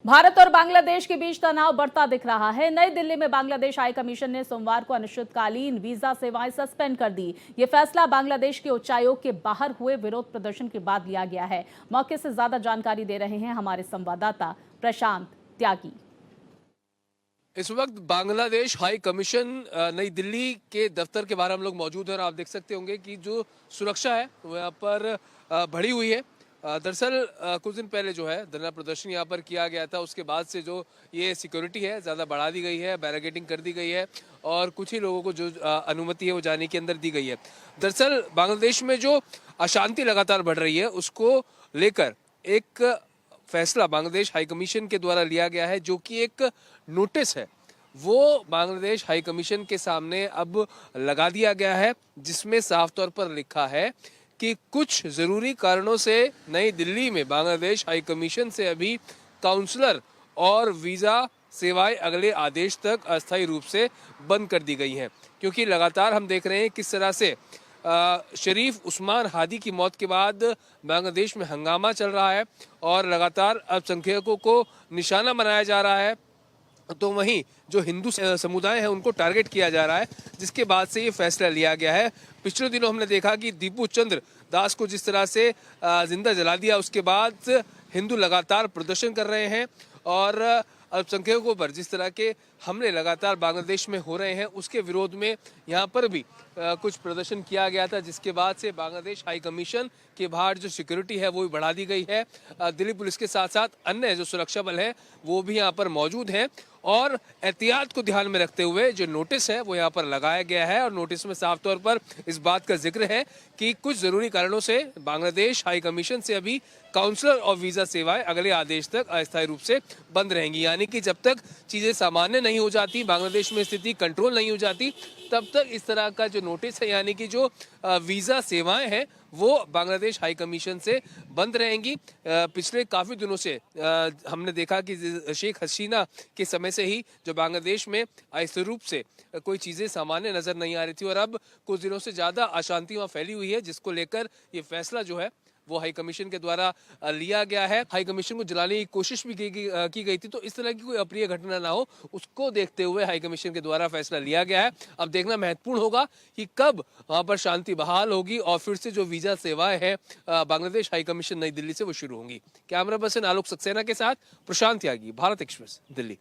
भारत और बांग्लादेश के बीच तनाव बढ़ता दिख रहा है। नई दिल्ली में बांग्लादेश हाई कमीशन ने सोमवार को अनिश्चितकालीन वीजा सेवाएं सस्पेंड कर दी। ये फैसला बांग्लादेश के उच्चायोग के बाहर हुए विरोध प्रदर्शन के बाद लिया गया है। मौके से ज्यादा जानकारी दे रहे हैं हमारे संवाददाता प्रशांत त्यागी। इस वक्त बांग्लादेश हाई कमीशन नई दिल्ली के दफ्तर के बाहर हम लोग मौजूद हैं और आप देख सकते होंगे कि जो सुरक्षा है वो यहाँ पर बढ़ी हुई है। दरअसल कुछ दिन पहले जो है धरना प्रदर्शन यहाँ पर किया गया था, उसके बाद से जो ये सिक्योरिटी है ज़्यादा बढ़ा दी गई है, बैरिकेडिंग कर दी गई है और कुछ ही लोगों को जो अनुमति है वो जाने के अंदर दी गई है। दरअसल बांग्लादेश में जो अशांति लगातार बढ़ रही है उसको लेकर एक फैसला बांग्लादेश हाई कमीशन के द्वारा लिया गया है, जो कि एक नोटिस है वो बांग्लादेश हाई कमीशन के सामने अब लगा दिया गया है, जिसमें साफ तौर पर लिखा है कि कुछ ज़रूरी कारणों से नई दिल्ली में बांग्लादेश हाई कमीशन से अभी काउंसलर और वीज़ा सेवाएं अगले आदेश तक अस्थायी रूप से बंद कर दी गई हैं। क्योंकि लगातार हम देख रहे हैं किस तरह से शरीफ उस्मान हादी की मौत के बाद बांग्लादेश में हंगामा चल रहा है और लगातार अल्पसंख्यकों को निशाना बनाया जा रहा है, तो वहीं जो हिंदू समुदाय है उनको टारगेट किया जा रहा है, जिसके बाद से ये फैसला लिया गया है। पिछले दिनों हमने देखा कि दीपू चंद्र दास को जिस तरह से जिंदा जला दिया, उसके बाद हिंदू लगातार प्रदर्शन कर रहे हैं और अल्पसंख्यकों पर जिस तरह के हमले लगातार बांग्लादेश में हो रहे हैं उसके विरोध में यहाँ पर भी कुछ प्रदर्शन किया गया था, जिसके बाद से बांग्लादेश हाई कमीशन के बाहर जो सिक्योरिटी है वो भी बढ़ा दी गई है। दिल्ली पुलिस के साथ साथ अन्य जो सुरक्षा बल है वो भी यहाँ पर मौजूद हैं और एहतियात को ध्यान में रखते हुए जो नोटिस है वो यहाँ पर लगाया गया है और नोटिस में साफ तौर पर इस बात का जिक्र है कि कुछ ज़रूरी कारणों से बांग्लादेश हाई कमीशन से अभी काउंसलर और वीज़ा सेवाएं अगले आदेश तक अस्थायी रूप से बंद रहेंगी। यानी कि जब तक चीज़ें सामान्य नहीं हो जाती, बांग्लादेश में स्थिति कंट्रोल नहीं हो जाती, तब तक इस तरह का जो नोटिस है यानी कि जो वीज़ा सेवाएं हैं वो बांग्लादेश हाई कमीशन से बंद रहेंगी। पिछले काफ़ी दिनों से हमने देखा कि शेख हसीना के समय से ही जो बांग्लादेश में अस्थायी रूप से कोई चीज़ें सामान्य नज़र नहीं आ रही थी और अब कुछ दिनों से ज़्यादा अशांति वहाँ फैली हुई है, जिसको लेकर ये फैसला जो है वो हाई कमीशन के द्वारा लिया गया है। हाई कमीशन को जलाने की कोशिश भी की गई थी, तो इस तरह की कोई अप्रिय घटना ना हो उसको देखते हुए हाई कमीशन के द्वारा फैसला लिया गया है। अब देखना महत्वपूर्ण होगा कि कब वहां पर शांति बहाल होगी और फिर से जो वीजा सेवाएं हैं बांग्लादेश हाई कमीशन नई दिल्ली से वो शुरू होंगी। कैमरा पर्सन आलोक सक्सेना के साथ प्रशांत त्यागी, भारत एक्सप्रेस, दिल्ली।